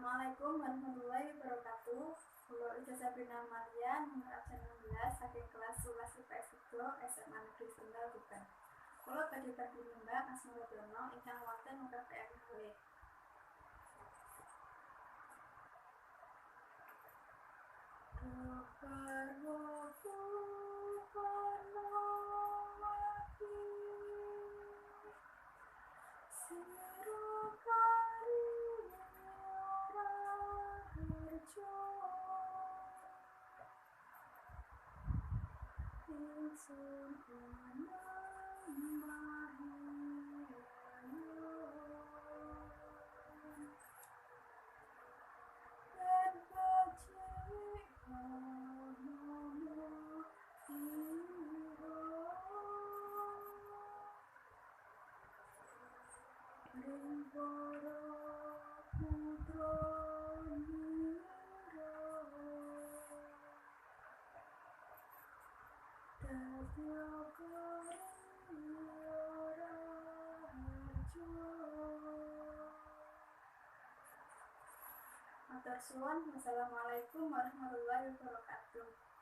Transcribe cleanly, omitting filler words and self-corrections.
Assalamualaikum warahmatullahi wabarakatuh. Kulo Ijazah Sabrina Maria nomor absen 16 saking kelas 11 IPS Hidro SMA Negeri Sunggal Tuban. Kulo badhe badhe nimbang asma dono ingkang wonten muka PRW. Matur suwun. Wassalamualaikum warahmatullahi wabarakatuh.